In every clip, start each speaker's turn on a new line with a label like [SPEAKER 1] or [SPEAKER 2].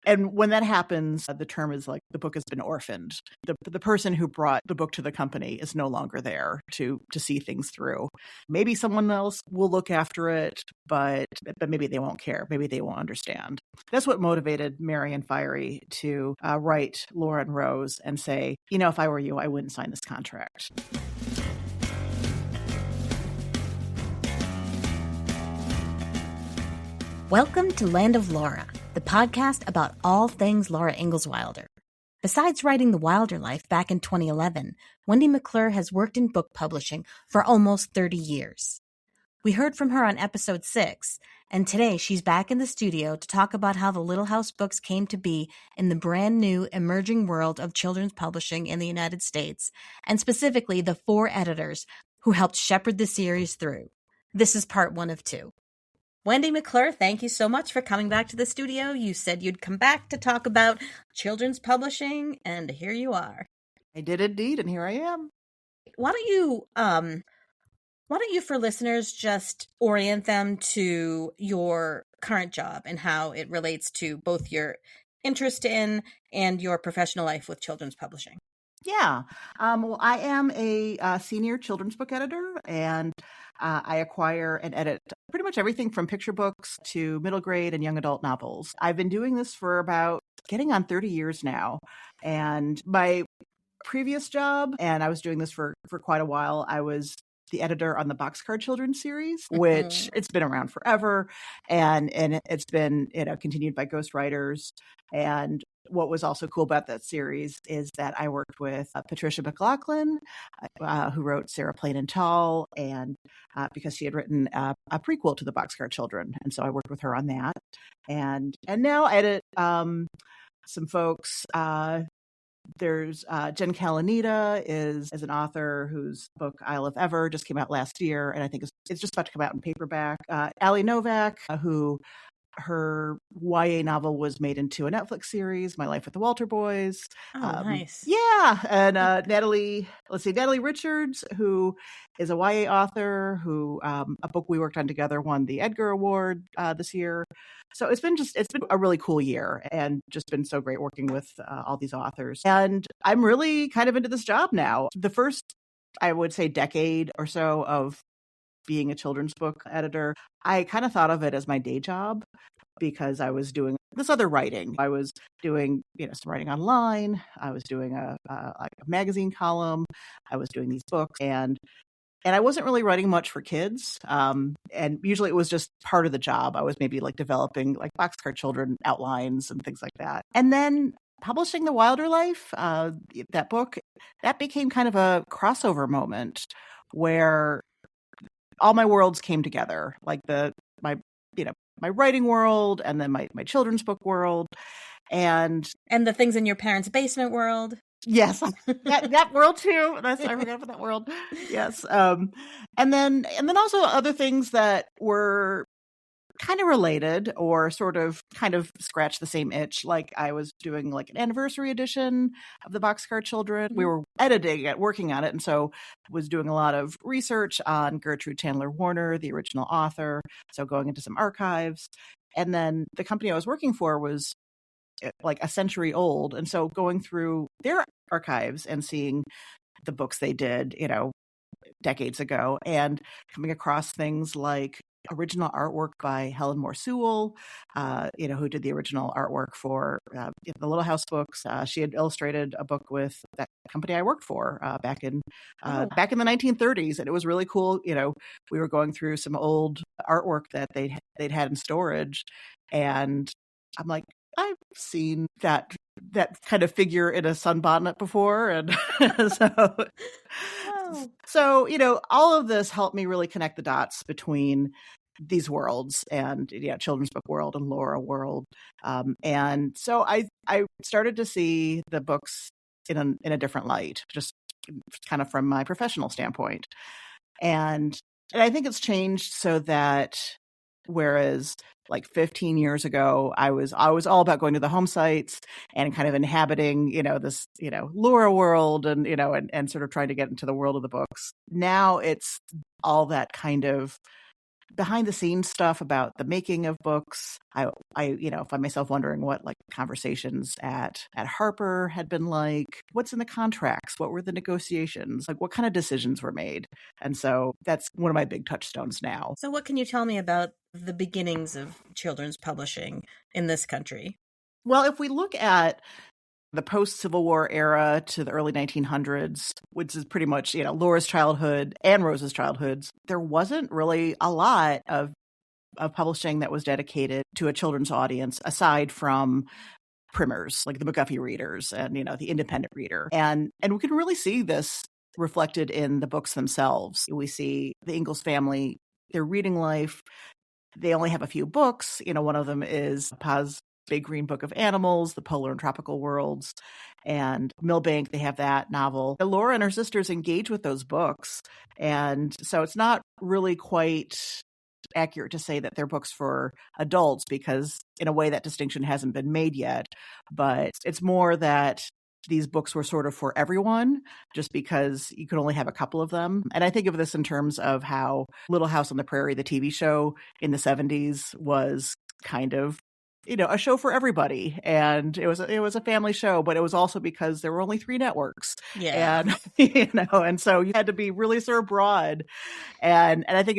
[SPEAKER 1] And when that happens, the term is like the book has been orphaned. The person who brought the book to the company is no longer there to see things through. Maybe someone else will look after it, but maybe they won't care. Maybe they won't understand. That's what motivated Mary and Fiery to write Laura and Rose and say, if I were you, I wouldn't sign this contract.
[SPEAKER 2] Welcome to Land of Laura, the podcast about all things Laura Ingalls Wilder. Besides writing The Wilder Life back in 2011, Wendy McClure has worked in book publishing for almost 30 years. We heard from her on episode 6, and today she's back in the studio to talk about how the Little House books came to be in the brand new emerging world of children's publishing in the United States, and specifically the 4 editors who helped shepherd the series through. This is part 1 of 2. Wendy McClure, thank you so much for coming back to the studio. You said you'd come back to talk about children's publishing, and here you are.
[SPEAKER 1] I did indeed, and here I am.
[SPEAKER 2] Why don't you, for listeners, just orient them to your current job and how it relates to both your interest in and your professional life with children's publishing?
[SPEAKER 1] Yeah. Well, I am a senior children's book editor, and I acquire and edit pretty much everything from picture books to middle grade and young adult novels. I've been doing this for about getting on 30 years now. And my previous job, and I was doing this for quite a while, I was the editor on the Boxcar Children's series, which it's been around forever. And it's been, continued by ghostwriters. And what was also cool about that series is that I worked with Patricia McLaughlin, who wrote Sarah Plain and Tall, and because she had written a prequel to the Boxcar Children. And so I worked with her on that. And now I edit some folks. There's Jen Kalanita is an author whose book Isle of Ever just came out last year, and I think it's just about to come out in paperback. Ali Novak, who her YA novel was made into a Netflix series, My Life with the Walter Boys.
[SPEAKER 2] Oh, nice.
[SPEAKER 1] Yeah. And Natalie Richards, who is a YA author who a book we worked on together won the Edgar Award this year. So it's been a really cool year and just been so great working with all these authors. And I'm really kind of into this job now. The first, I would say, decade or so of being a children's book editor, I kind of thought of it as my day job because I was doing this other writing. I was doing, some writing online. I was doing a magazine column. I was doing these books, and I wasn't really writing much for kids. And usually it was just part of the job. I was maybe like developing like Boxcar Children outlines and things like that. And then publishing The Wilder Life, that book, that became kind of a crossover moment where all my worlds came together, like my writing world and then my children's book world and
[SPEAKER 2] the things in your parents' basement world.
[SPEAKER 1] Yes, that world too. I forgot about that world. Yes, and then also other things that were kind of related or sort of kind of scratch the same itch. Like I was doing like an anniversary edition of the Boxcar Children. We were editing it, working on it. And so was doing a lot of research on Gertrude Chandler Warner, the original author. So going into some archives. And then the company I was working for was like a century old. And so going through their archives and seeing the books they did, decades ago and coming across things like original artwork by Helen Moore Sewell, who did the original artwork for the Little House books. She had illustrated a book with that company I worked for back in the 1930s, and it was really cool. We were going through some old artwork that they'd had in storage, and I'm like, I've seen that kind of figure in a sunbonnet before, and so all of this helped me really connect the dots between these worlds and children's book world and Laura world, and so I started to see the books in a different light, just kind of from my professional standpoint, and I think it's changed so that whereas like 15 years ago, I was all about going to the home sites and kind of inhabiting, this, Laura world and, and sort of trying to get into the world of the books. Now it's all that kind of behind the scenes stuff about the making of books. I find myself wondering what like conversations at Harper had been like. What's in the contracts? What were the negotiations? Like what kind of decisions were made? And so that's one of my big touchstones now.
[SPEAKER 2] So what can you tell me about the beginnings of children's publishing in this country?
[SPEAKER 1] Well, if we look at the post-Civil War era to the early 1900s, which is pretty much, Laura's childhood and Rose's childhoods, there wasn't really a lot of publishing that was dedicated to a children's audience aside from primers, like the McGuffey readers and, the independent reader. And we can really see this reflected in the books themselves. We see the Ingalls family, their reading life. They only have a few books. One of them is Pa's Big Green Book of Animals, The Polar and Tropical Worlds, and Millbank, they have that novel. Laura and her sisters engage with those books. And so it's not really quite accurate to say that they're books for adults because in a way that distinction hasn't been made yet. But it's more that these books were sort of for everyone just because you could only have a couple of them. And I think of this in terms of how Little House on the Prairie, the TV show in the 70s, was kind of a show for everybody. And it was a family show, but it was also because there were only 3 networks.
[SPEAKER 2] Yeah.
[SPEAKER 1] And, and so you had to be really sort of broad. And I think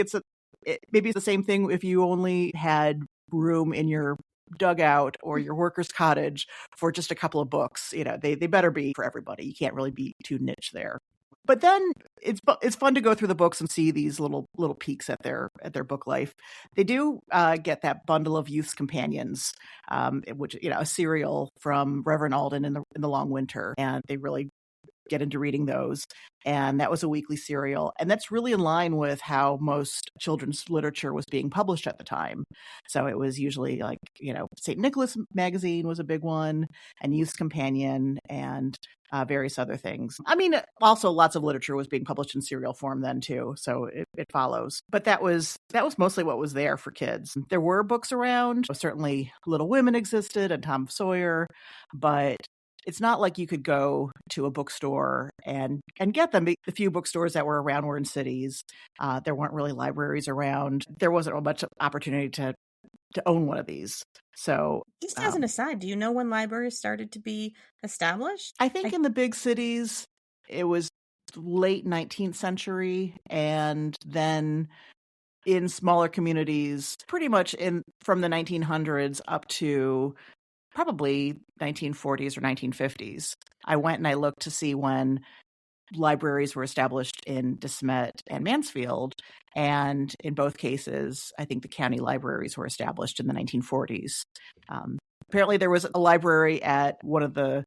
[SPEAKER 1] maybe it's the same thing if you only had room in your dugout or your worker's cottage for just a couple of books. They better be for everybody. You can't really be too niche there. But then it's fun to go through the books and see these little peeks at their book life. They do get that bundle of Youth's Companions, which a serial from Reverend Alden in the Long Winter, and they really get into reading those. And that was a weekly serial. And that's really in line with how most children's literature was being published at the time. So it was usually like, St. Nicholas Magazine was a big one, and Youth's Companion, and various other things. I mean, also lots of literature was being published in serial form then too. So it follows. But that was mostly what was there for kids. There were books around. Certainly Little Women existed and Tom Sawyer, but it's not like you could go to a bookstore and get them. The few bookstores that were around were in cities. There weren't really libraries around. There wasn't much opportunity to own one of these. So
[SPEAKER 2] just as an aside, do you know when libraries started to be established?
[SPEAKER 1] I think in the big cities, it was late 19th century. And then in smaller communities, pretty much from the 1900s up to probably 1940s or 1950s. I went and I looked to see when libraries were established in De Smet and Mansfield. And in both cases, I think the county libraries were established in the 1940s. Apparently there was a library at one of the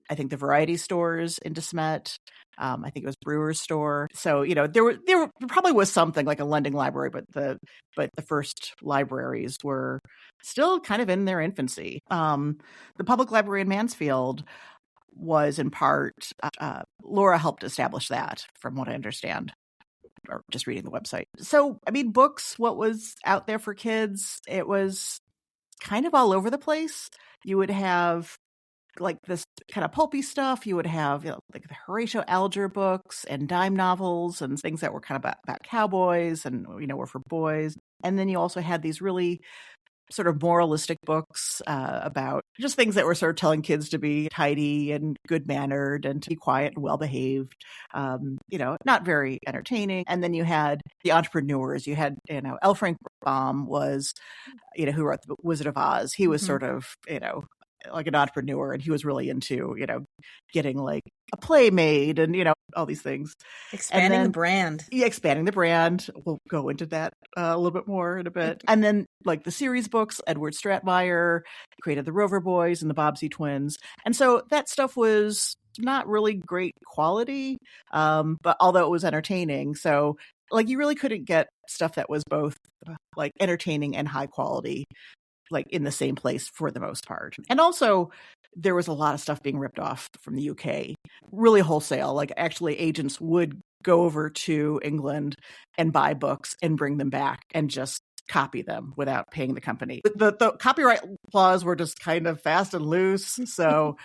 [SPEAKER 1] variety stores in De Smet. I think it was Brewer's store. So, there probably was something like a lending library, but the first libraries were still kind of in their infancy. The public library in Mansfield was in part, Laura helped establish that, from what I understand, or just reading the website. So, I mean, books, what was out there for kids, it was kind of all over the place. You would have like this kind of pulpy stuff. You would have like the Horatio Alger books and dime novels and things that were kind of about cowboys and, were for boys. And then you also had these really sort of moralistic books about just things that were sort of telling kids to be tidy and good-mannered and to be quiet and well-behaved, not very entertaining. And then you had the entrepreneurs. You had, L. Frank Baum was, who wrote The Wizard of Oz. He was sort of, like an entrepreneur, and he was really into, getting like a play made and, all these things.
[SPEAKER 2] Expanding the brand.
[SPEAKER 1] Yeah, expanding the brand. We'll go into that a little bit more in a bit. And then like the series books, Edward Stratmeyer created the Rover Boys and the Bobbsey Twins. And so that stuff was not really great quality, but although it was entertaining. So like you really couldn't get stuff that was both like entertaining and high quality like in the same place for the most part. And also there was a lot of stuff being ripped off from the UK, really wholesale. Like actually agents would go over to England and buy books and bring them back and just copy them without paying the company. The copyright laws were just kind of fast and loose. So,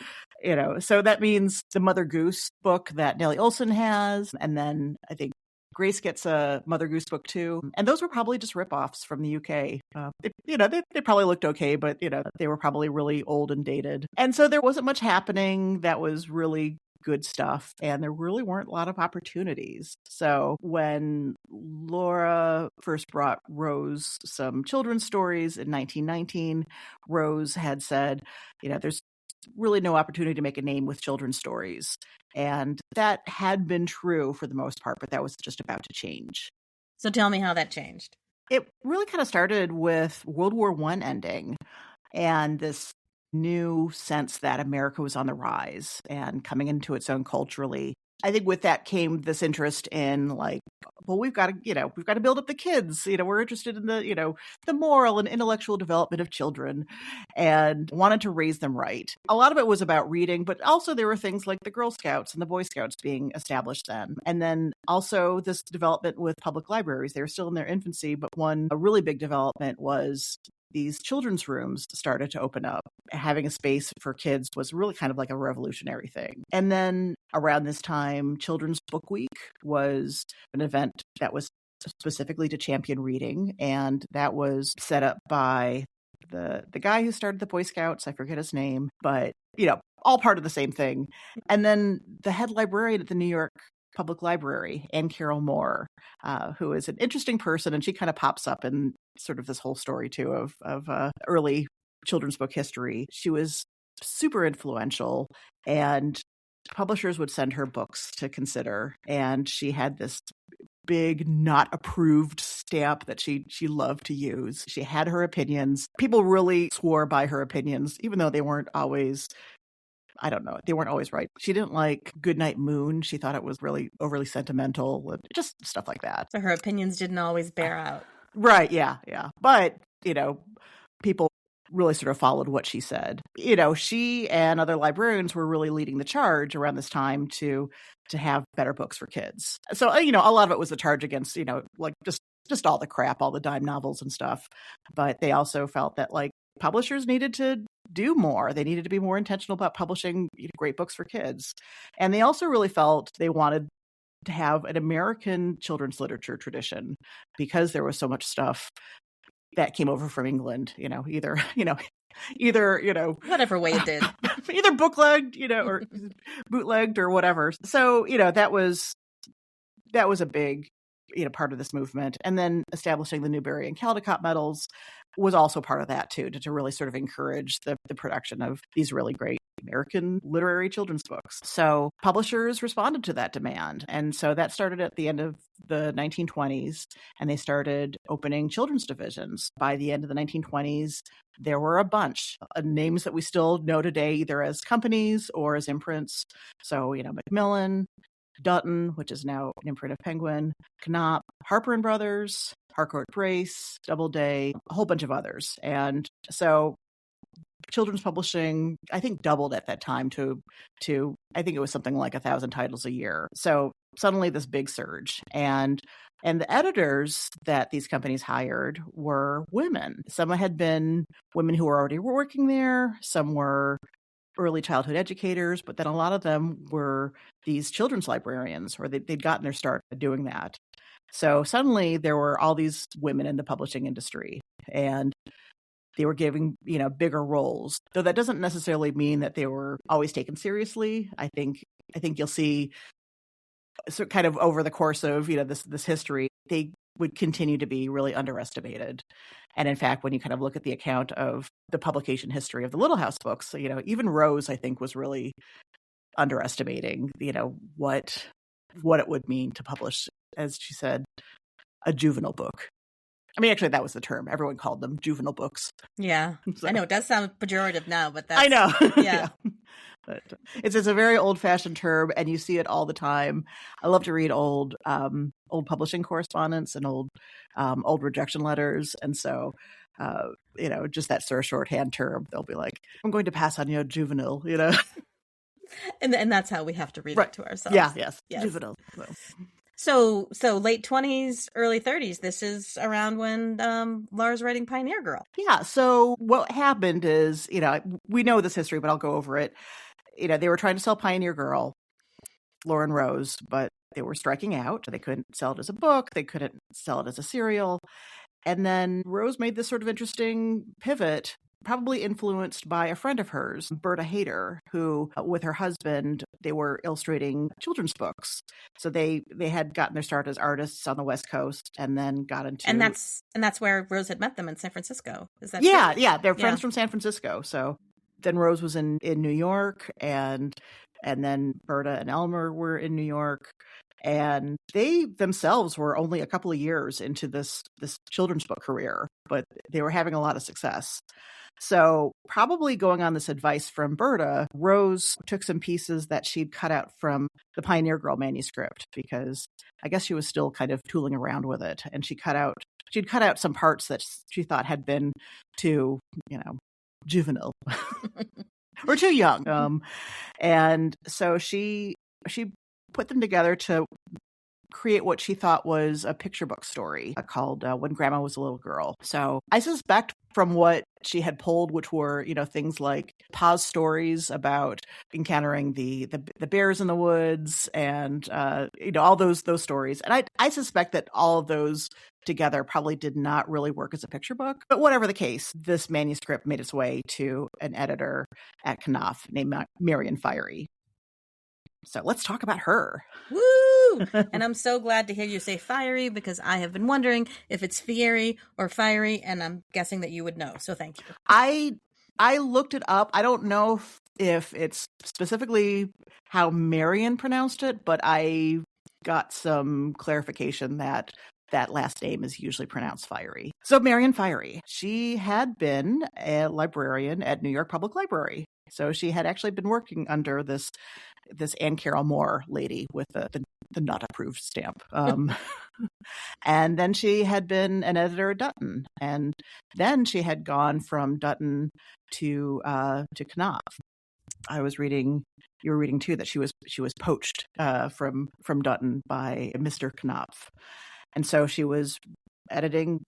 [SPEAKER 1] so that means the Mother Goose book that Nellie Olson has, and then I think Grace gets a Mother Goose book too. And those were probably just ripoffs from the UK. They probably looked okay, but, they were probably really old and dated. And so there wasn't much happening that was really good stuff, and there really weren't a lot of opportunities. So when Laura first brought Rose some children's stories in 1919, Rose had said, there's really no opportunity to make a name with children's stories. And that had been true for the most part, but that was just about to change.
[SPEAKER 2] So tell me how that changed.
[SPEAKER 1] It really kind of started with World War I ending and this new sense that America was on the rise and coming into its own culturally. I think with that came this interest in we've got to build up the kids. We're interested in the moral and intellectual development of children and wanted to raise them right. A lot of it was about reading, but also there were things like the Girl Scouts and the Boy Scouts being established then. And then also this development with public libraries. They were still in their infancy, but a really big development was these children's rooms started to open up. Having a space for kids was really kind of like a revolutionary thing. And then around this time, Children's Book Week was an event that was specifically to champion reading. And that was set up by the guy who started the Boy Scouts. I forget his name, but, all part of the same thing. And then the head librarian at the New York Public Library, Anne Carroll Moore, who is an interesting person, and she kind of pops up in sort of this whole story too of early children's book history. She was super influential, and publishers would send her books to consider, and she had this big not approved stamp that she loved to use. She had her opinions. People really swore by her opinions, even though they weren't always they weren't always right. She didn't like Goodnight Moon. She thought it was really overly sentimental, just stuff like that.
[SPEAKER 2] So her opinions didn't always bear out.
[SPEAKER 1] Right, yeah. But, people really sort of followed what she said. She and other librarians were really leading the charge around this time to have better books for kids. So, a lot of it was a charge against, just all the crap, all the dime novels and stuff. But they also felt that publishers needed to do more. They needed to be more intentional about publishing great books for kids. And they also really felt they wanted to have an American children's literature tradition because there was so much stuff that came over from England, either
[SPEAKER 2] whatever way it did,
[SPEAKER 1] either bootlegged, or bootlegged or whatever. So, that was a big part of this movement. And then establishing the Newbery and Caldecott medals was also part of that too, to really sort of encourage the production of these really great American literary children's books. So publishers responded to that demand. And so that started at the end of the 1920s, and they started opening children's divisions. By the end of the 1920s, there were a bunch of names that we still know today, either as companies or as imprints. So, Macmillan, Dutton, which is now an imprint of Penguin, Knopf, Harper and Brothers, Harcourt Brace, Doubleday, a whole bunch of others. And so children's publishing, I think, doubled at that time to I think it was something like 1,000 titles a year. So suddenly this big surge. And the editors that these companies hired were women. Some had been women who were already working there. Some were early childhood educators, but then a lot of them were these children's librarians, or they'd gotten their start doing that. So suddenly there were all these women in the publishing industry, and they were giving, bigger roles. Though that doesn't necessarily mean that they were always taken seriously. I think you'll see, so kind of over the course of, this history, they would continue to be really underestimated. And in fact, when you kind of look at the account of the publication history of the Little House books, even Rose, I think, was really underestimating, what it would mean to publish, as she said, a juvenile book. I mean, actually, that was the term. Everyone called them juvenile books.
[SPEAKER 2] Yeah. So. I know it does sound pejorative now, but that's...
[SPEAKER 1] I know.
[SPEAKER 2] Yeah.
[SPEAKER 1] But it's a very old-fashioned term, and you see it all the time. I love to read old publishing correspondence and old rejection letters, and so just that sort of shorthand term. They'll be like, "I'm going to pass on your juvenile,"
[SPEAKER 2] and that's how we have to read it to ourselves.
[SPEAKER 1] Yeah, yes. Juvenile.
[SPEAKER 2] So late 20s, early 30s. This is around when Laura's writing Pioneer Girl.
[SPEAKER 1] Yeah. So what happened is, we know this history, but I'll go over it. They were trying to sell Pioneer Girl, Laura and Rose, but they were striking out. They couldn't sell it as a book. They couldn't sell it as a serial. And then Rose made this sort of interesting pivot, probably influenced by a friend of hers, Berta Hayter, who, with her husband, they were illustrating children's books. So they had gotten their start as artists on the West Coast, and then got into
[SPEAKER 2] and that's where Rose had met them in San Francisco. Is that
[SPEAKER 1] yeah,
[SPEAKER 2] true?
[SPEAKER 1] Yeah, they're friends from San Francisco. So then Rose was in New York, and then Berta and Elmer were in New York. And they themselves were only a couple of years into this children's book career, but they were having a lot of success. So probably going on this advice from Berta, Rose took some pieces that she'd cut out from the Pioneer Girl manuscript, because I guess she was still kind of tooling around with it. And she'd cut out some parts that she thought had been too, juvenile or too young. And so she put them together to create what she thought was a picture book story called When Grandma Was a Little Girl. So I suspect from what she had pulled, which were, things like Pa's stories about encountering the bears in the woods and, all those stories. And I suspect that all of those together probably did not really work as a picture book. But whatever the case, this manuscript made its way to an editor at Knopf named Marion Fiery. So let's talk about her.
[SPEAKER 2] Woo! And I'm so glad to hear you say fiery, because I have been wondering if it's fiery or fiery, and I'm guessing that you would know. So thank you.
[SPEAKER 1] I looked it up. I don't know if it's specifically how Marion pronounced it, but I got some clarification that last name is usually pronounced Fiery. So Marion Fiery, she had been a librarian at New York Public Library. So she had actually been working under this Anne Carroll Moore lady with the not approved stamp. And then she had been an editor at Dutton. And then she had gone from Dutton to Knopf. I was reading, you were reading too, that she was poached from Dutton by Mr. Knopf. And so she was editing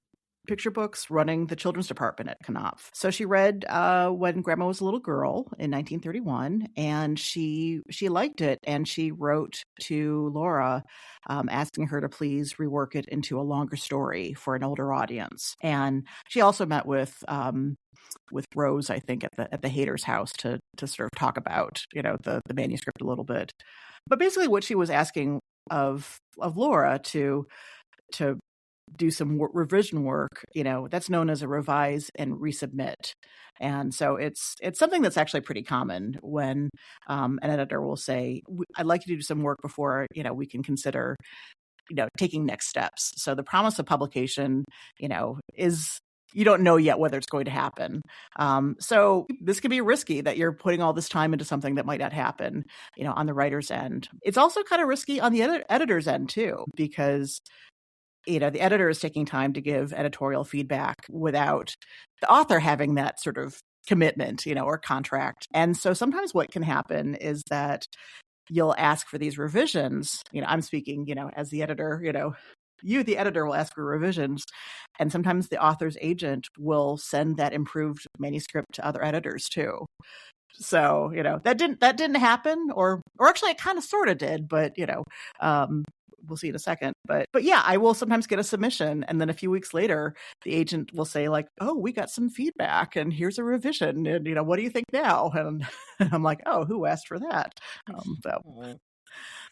[SPEAKER 1] picture books, running the children's department at Knopf. So she read When Grandma Was a Little Girl in 1931, and she liked it, and she wrote to Laura asking her to please rework it into a longer story for an older audience. And she also met with Rose, I think, at the Hayter's house to sort of talk about the manuscript a little bit. But basically, what she was asking of Laura to do some revision work, that's known as a revise and resubmit. And so it's something that's actually pretty common when an editor will say, I'd like you to do some work before, we can consider, taking next steps. So the promise of publication, is, you don't know yet whether it's going to happen. So this can be risky that you're putting all this time into something that might not happen, on the writer's end. It's also kind of risky on the editor's end too, because the editor is taking time to give editorial feedback without the author having that sort of commitment, or contract. And so sometimes what can happen is that you'll ask for these revisions. I'm speaking, as the editor, you, the editor, will ask for revisions. And sometimes the author's agent will send that improved manuscript to other editors too. So, that didn't happen, or actually it kind of sort of did, but, we'll see in a second. But yeah, I will sometimes get a submission, and then a few weeks later, the agent will say like, "Oh, we got some feedback, and here's a revision, and what do you think now?" And I'm like, "Oh, who asked for that?"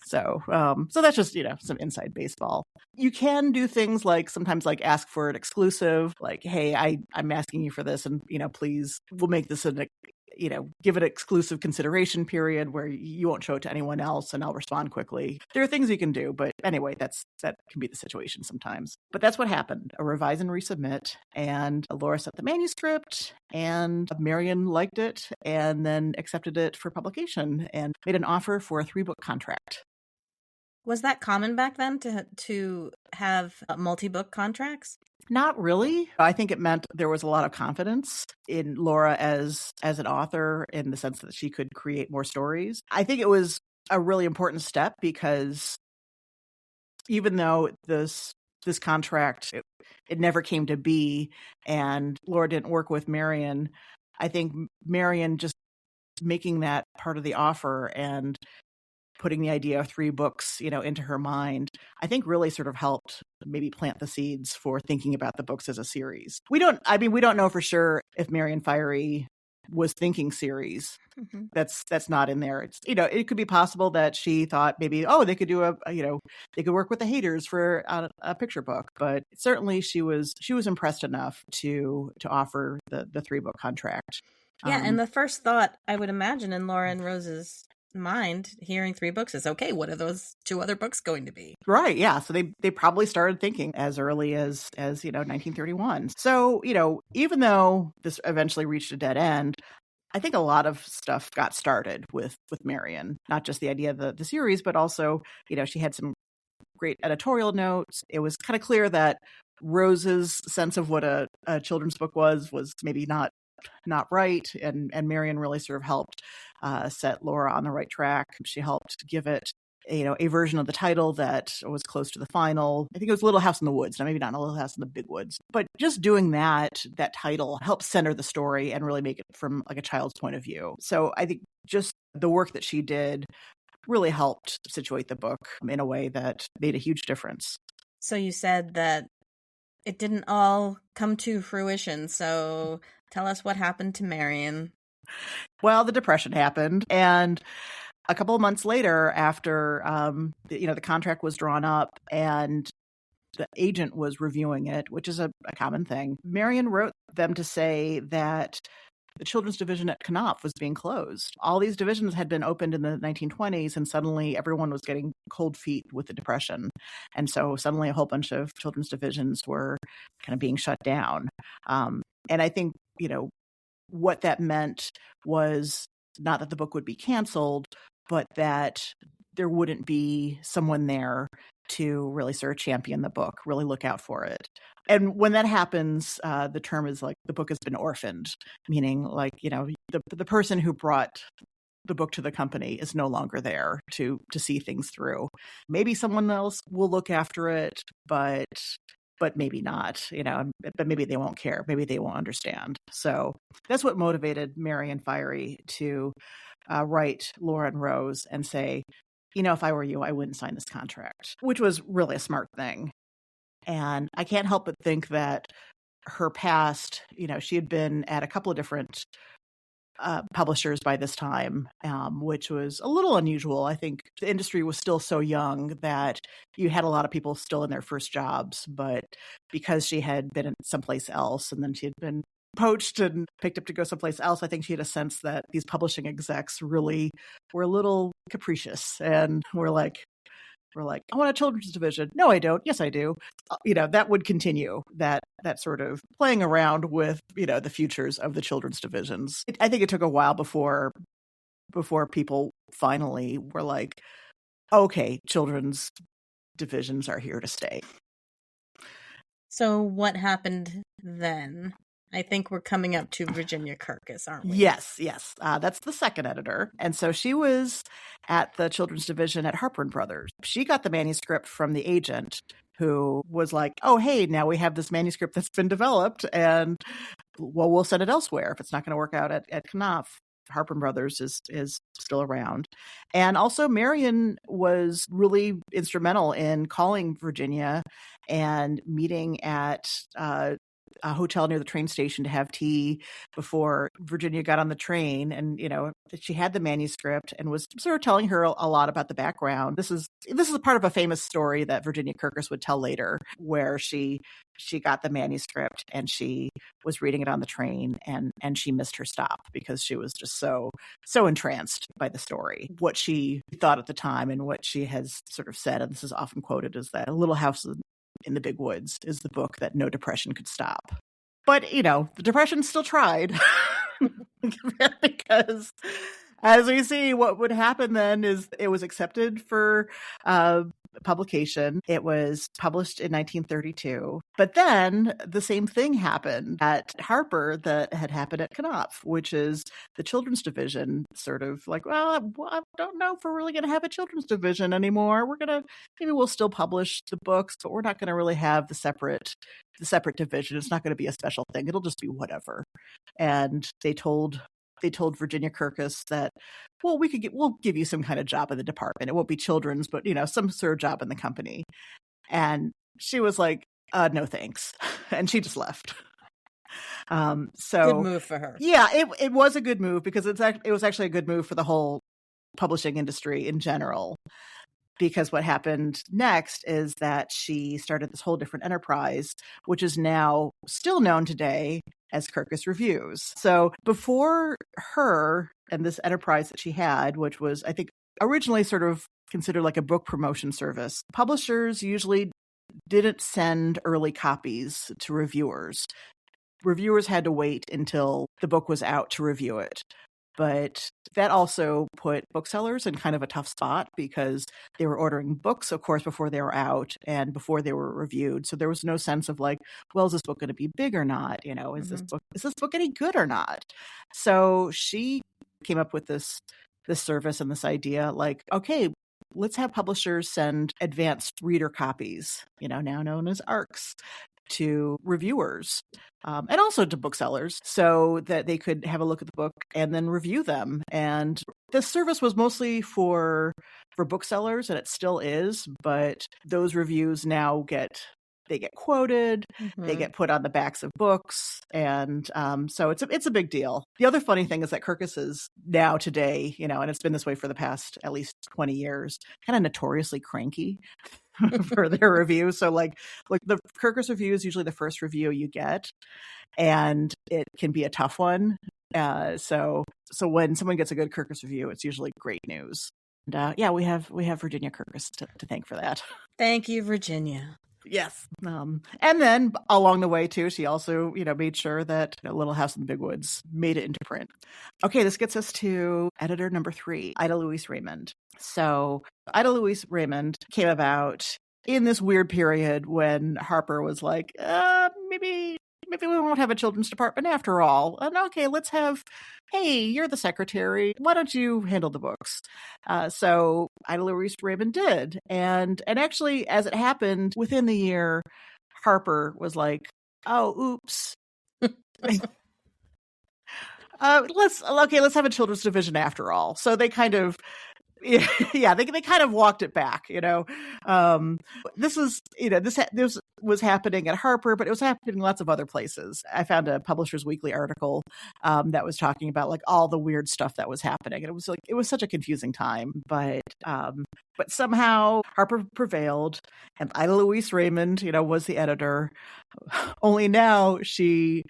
[SPEAKER 1] So that's just some inside baseball. You can do things like sometimes like ask for an exclusive, like, "Hey, I'm asking you for this, and please, we'll make this an give it an exclusive consideration period where you won't show it to anyone else, and I'll respond quickly." There are things you can do, but anyway, that can be the situation sometimes. But that's what happened: a revise and resubmit, and Laura sent the manuscript, and Marion liked it, and then accepted it for publication and made an offer for a 3-book contract.
[SPEAKER 2] Was that common back then to have multi-book contracts?
[SPEAKER 1] Not really. I think it meant there was a lot of confidence in Laura as an author, in the sense that she could create more stories. I think it was a really important step, because even though this contract, it never came to be, and Laura didn't work with Marion, I think Marion just making that part of the offer and putting the idea of 3 books, into her mind, I think really sort of helped maybe plant the seeds for thinking about the books as a series. We don't know for sure if Marion Fiery was thinking series.
[SPEAKER 2] Mm-hmm.
[SPEAKER 1] That's not in there. It's, it could be possible that she thought maybe, they could do they could work with the haters for a picture book, but certainly she was impressed enough to offer the 3-book contract.
[SPEAKER 2] Yeah. And the first thought I would imagine in Laura and Rose's mind hearing 3 books is, okay, what are those 2 other books going to be?
[SPEAKER 1] Right. Yeah. So they probably started thinking as early as 1931. So, even though this eventually reached a dead end, I think a lot of stuff got started with Marion, not just the idea of the series, but also, she had some great editorial notes. It was kind of clear that Rose's sense of what a children's book was maybe not right. And Marion really sort of helped set Laura on the right track. She helped give it a version of the title that was close to the final. I think it was Little House in the Woods. Now, maybe not a Little House in the Big Woods, but just doing that title helped center the story and really make it from like a child's point of view. So I think just the work that she did really helped situate the book in a way that made a huge difference.
[SPEAKER 2] So you said that it didn't all come to fruition. So tell us what happened to Marion.
[SPEAKER 1] Well, the Depression happened, and a couple of months later, after the contract was drawn up and the agent was reviewing it, which is a common thing, Marion wrote them to say that the children's division at Knopf was being closed. All these divisions had been opened in the 1920s, and suddenly everyone was getting cold feet with the Depression. And so suddenly a whole bunch of children's divisions were kind of being shut down. And I think, what that meant was not that the book would be canceled, but that there wouldn't be someone there to really sort of champion the book, really look out for it. And when that happens, the term is like the book has been orphaned, meaning like, the person who brought the book to the company is no longer there to see things through. Maybe someone else will look after it, but maybe not, but maybe they won't care. Maybe they won't understand. So that's what motivated Marion Fiery to write Laura and Rose and say, if I were you, I wouldn't sign this contract, which was really a smart thing. And I can't help but think that her past, she had been at a couple of different publishers by this time, which was a little unusual. I think the industry was still so young that you had a lot of people still in their first jobs, but because she had been someplace else and then she had been poached and picked up to go someplace else, I think she had a sense that these publishing execs really were a little capricious and were like, I want a children's division. No, I don't. Yes, I do. That would continue, that sort of playing around with, the futures of the children's divisions. I think it took a while before people finally were like, okay, children's divisions are here to stay.
[SPEAKER 2] So what happened then? I think we're coming up to Virginia Kirkus, aren't we?
[SPEAKER 1] Yes. That's the second editor. And so she was at the children's division at Harper and Brothers. She got the manuscript from the agent who was like, oh, hey, now we have this manuscript that's been developed and we'll send it elsewhere if it's not going to work out at Knopf. Harper and Brothers is still around. And also Marion was really instrumental in calling Virginia and meeting at a hotel near the train station to have tea before Virginia got on the train. And, she had the manuscript and was sort of telling her a lot about the background. This is a part of a famous story that Virginia Kirkus would tell later, where she got the manuscript and she was reading it on the train and she missed her stop because she was just so entranced by the story. What she thought at the time and what she has sort of said, and this is often quoted, is that Little House in the Big Woods is the book that no depression could stop. But, the depression still tried because as we see, what would happen then is it was accepted for publication. It was published in 1932. But then the same thing happened at Harper that had happened at Knopf, which is the children's division sort of like, well, I don't know if we're really going to have a children's division anymore. Maybe we'll still publish the books, but we're not going to really have the separate division. It's not going to be a special thing. It'll just be whatever. And they told they told Virginia Kirkus that, well, we'll give you some kind of job in the department. It won't be children's, but some sort of job in the company. And she was like, no thanks. And she just left. So
[SPEAKER 2] good move for her.
[SPEAKER 1] Yeah, it was a good move because it was actually a good move for the whole publishing industry in general. Because what happened next is that she started this whole different enterprise, which is now still known today as Kirkus Reviews. So before her and this enterprise that she had, which was, I think, originally sort of considered like a book promotion service, publishers usually didn't send early copies to reviewers. Reviewers had to wait until the book was out to review it. But that also put booksellers in kind of a tough spot because they were ordering books, of course, before they were out and before they were reviewed. So there was no sense of like, well, is this book going to be big or not? Is this book any good or not? So she came up with this service and this idea like, okay, let's have publishers send advanced reader copies, now known as ARCs, to reviewers and also to booksellers so that they could have a look at the book and then review them. And this service was mostly for booksellers, and it still is, but those reviews now get quoted, they get put on the backs of books, and so it's a big deal. The other funny thing is that Kirkus is now today, and it's been this way for the past at least 20 years, kind of notoriously cranky for their reviews. So like the Kirkus review is usually the first review you get, and it can be a tough one. So when someone gets a good Kirkus review, it's usually great news. And we have Virginia Kirkus to thank for that.
[SPEAKER 2] Thank you, Virginia.
[SPEAKER 1] Yes. And then along the way too, she also, made sure that Little House in the Big Woods made it into print. Okay, this gets us to editor number 3, Ida Louise Raymond. So Ida Louise Raymond came about in this weird period when Harper was like, maybe we won't have a children's department after all. And okay, let's have, hey, you're the secretary. Why don't you handle the books? So Ida Louise Raymond did. And actually, as it happened, within the year, Harper was like, oh, oops. Let's have a children's division after all. So they kind of, they kind of walked it back, This was happening at Harper, but it was happening in lots of other places. I found a Publishers Weekly article that was talking about like all the weird stuff that was happening. And it was such a confusing time, but somehow Harper prevailed and Ida Louise Raymond, was the editor. Only now she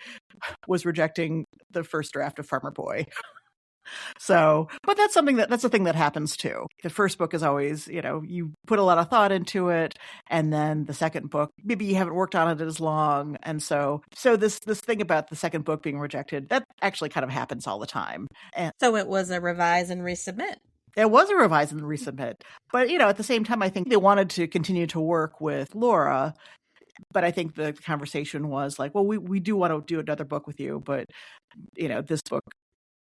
[SPEAKER 1] was rejecting the first draft of Farmer Boy. So, but that's a thing that happens too. The first book is always, you put a lot of thought into it. And then the second book, maybe you haven't worked on it as long. And so this thing about the second book being rejected, that actually kind of happens all the time. And
[SPEAKER 2] so it was a revise and resubmit.
[SPEAKER 1] It was a revise and resubmit. But, at the same time, I think they wanted to continue to work with Laura. But I think the conversation was like, well, we do want to do another book with you, but, this book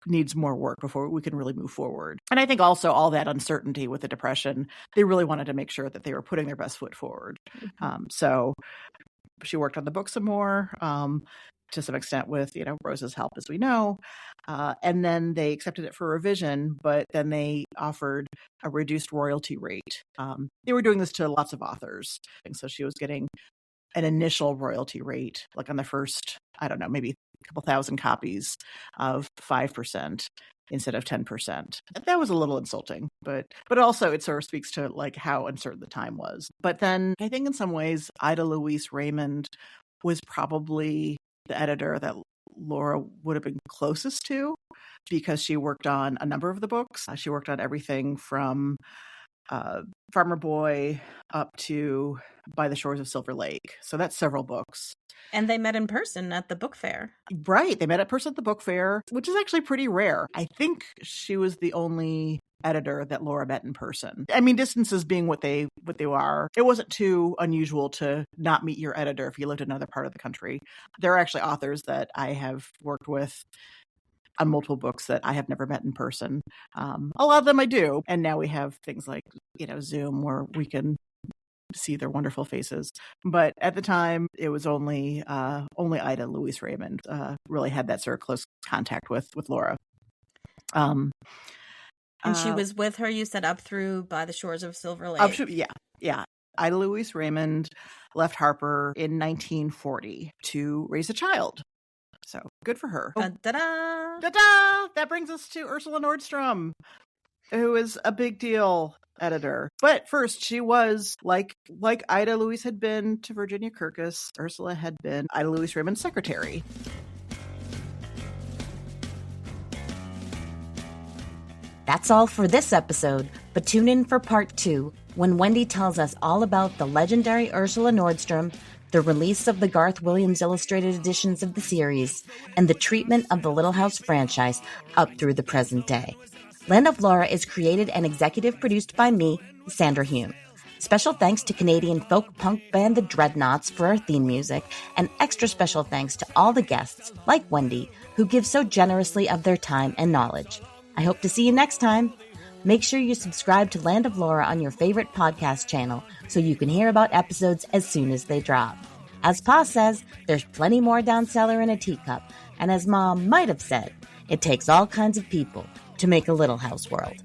[SPEAKER 1] needs more work before we can really move forward. And I think also all that uncertainty with the Depression, they really wanted to make sure that they were putting their best foot forward. So she worked on the book some more, to some extent with, Rose's help, as we know. And then they accepted it for revision, but then they offered a reduced royalty rate. They were doing this to lots of authors. And so she was getting an initial royalty rate, like on the first, I don't know, maybe a couple thousand copies of 5% instead of 10%. That was a little insulting, but also it sort of speaks to like how uncertain the time was. But then I think in some ways, Ida Louise Raymond was probably the editor that Laura would have been closest to because she worked on a number of the books. She worked on everything from Farmer Boy up to By the Shores of Silver Lake. So that's several books.
[SPEAKER 2] And they met in person at the book fair. Right.
[SPEAKER 1] They met in person at the book fair, which is actually pretty rare. I think she was the only editor that Laura met in person. I mean, distances being what they are, it wasn't too unusual to not meet your editor if you lived in another part of the country. There are actually authors that I have worked with on multiple books that I have never met in person. A lot of them I do. And now we have things like, Zoom where we can see their wonderful faces. But at the time, it was only Ida Louise Raymond really had that sort of close contact with Laura. Um,
[SPEAKER 2] And she was with her, you said, up through by the shores of Silver Lake.
[SPEAKER 1] Yeah. Ida Louise Raymond left Harper in 1940 to raise a child. So good for her.
[SPEAKER 2] Da-da!
[SPEAKER 1] Ta-da! That brings us to Ursula Nordstrom, who is a big deal editor. But first, she was like Ida Louise had been to Virginia Kirkus, Ursula had been Ida Louise Raymond's secretary.
[SPEAKER 2] That's all for this episode, but tune in for part 2 when Wendy tells us all about the legendary Ursula Nordstrom, the release of the Garth Williams illustrated editions of the series, and the treatment of the Little House franchise up through the present day. Land of Laura is created and executive produced by me, Sandra Hume. Special thanks to Canadian folk punk band The Dreadnaughts for our theme music, and extra special thanks to all the guests, like Wendy, who give so generously of their time and knowledge. I hope to see you next time. Make sure you subscribe to Land of Laura on your favorite podcast channel so you can hear about episodes as soon as they drop. As Pa says, there's plenty more down cellar in a teacup, and as Mom might have said, it takes all kinds of people to make a Little House world.